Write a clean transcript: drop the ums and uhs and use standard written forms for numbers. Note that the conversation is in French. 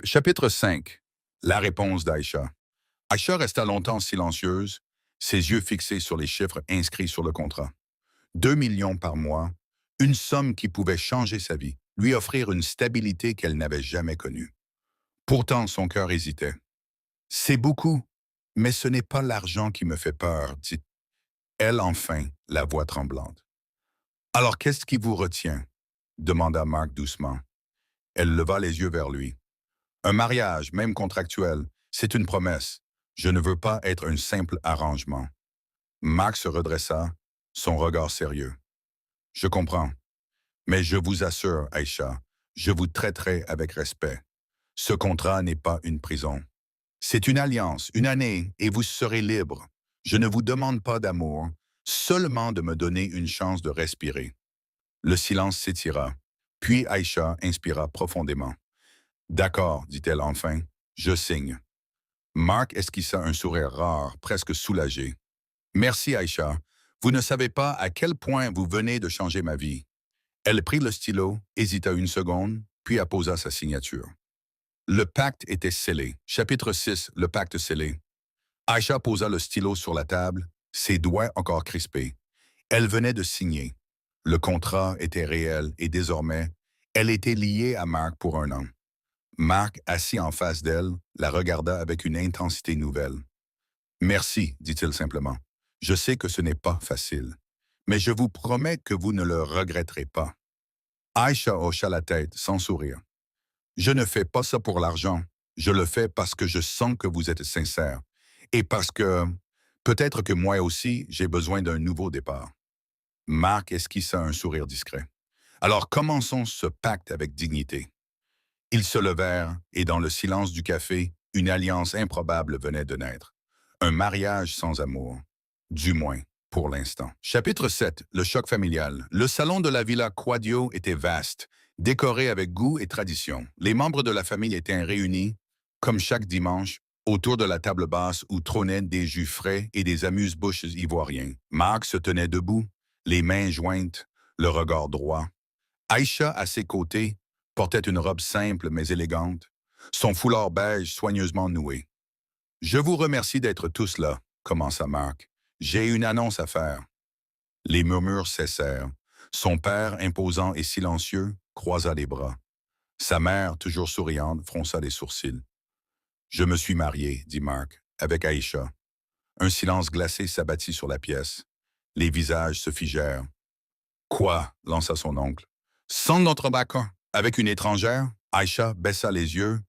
Chapitre 5. La réponse d'Aïcha. Aïcha resta longtemps silencieuse, ses yeux fixés sur les chiffres inscrits sur le contrat. 2 millions par mois, une somme qui pouvait changer sa vie, lui offrir une stabilité qu'elle n'avait jamais connue. Pourtant, son cœur hésitait. C'est beaucoup, mais ce n'est pas l'argent qui me fait peur, dit-elle enfin, la voix tremblante. Alors qu'est-ce qui vous retient? Demanda Mark doucement. Elle leva les yeux vers lui. Un mariage, même contractuel, c'est une promesse. Je ne veux pas être un simple arrangement. Mark se redressa, son regard sérieux. Je comprends. Mais je vous assure, Aïcha, je vous traiterai avec respect. Ce contrat n'est pas une prison. C'est une alliance, une année, et vous serez libre. Je ne vous demande pas d'amour, seulement de me donner une chance de respirer. Le silence s'étira, puis Aïcha inspira profondément. D'accord, dit-elle enfin, je signe. Mark esquissa un sourire rare, presque soulagé. Merci, Aïcha. Vous ne savez pas à quel point vous venez de changer ma vie. Elle prit le stylo, hésita une seconde, puis apposa sa signature. Le pacte était scellé. Chapitre 6, le pacte scellé. Aïcha posa le stylo sur la table, ses doigts encore crispés. Elle venait de signer. Le contrat était réel et désormais, elle était liée à Mark pour 1 an. Mark, assis en face d'elle, la regarda avec une intensité nouvelle. Merci, dit-il simplement. Je sais que ce n'est pas facile, mais je vous promets que vous ne le regretterez pas. Aïcha hocha la tête sans sourire. Je ne fais pas ça pour l'argent. Je le fais parce que je sens que vous êtes sincère et parce que, peut-être que moi aussi, j'ai besoin d'un nouveau départ. Mark esquissa un sourire discret. Alors commençons ce pacte avec dignité. Ils se levèrent et dans le silence du café, une alliance improbable venait de naître. Un mariage sans amour. Du moins, pour l'instant. Chapitre 7. Le choc familial. Le salon de la Villa Quadio était vaste, décoré avec goût et tradition. Les membres de la famille étaient réunis, comme chaque dimanche, autour de la table basse où trônaient des jus frais et des amuse-bouches ivoiriens. Marc se tenait debout, les mains jointes, le regard droit. Aïcha, à ses côtés, portait une robe simple mais élégante, son foulard beige soigneusement noué. « Je vous remercie d'être tous là », commença Marc. « J'ai une annonce à faire. » Les murmures cessèrent. Son père, imposant et silencieux, croisa les bras. Sa mère, toujours souriante, fronça les sourcils. « Je me suis marié, dit Marc, avec Aïcha. » Un silence glacé s'abattit sur la pièce. Les visages se figèrent. « Quoi ?» lança son oncle. « Sans notre accord, avec une étrangère ?» Aïcha baissa les yeux,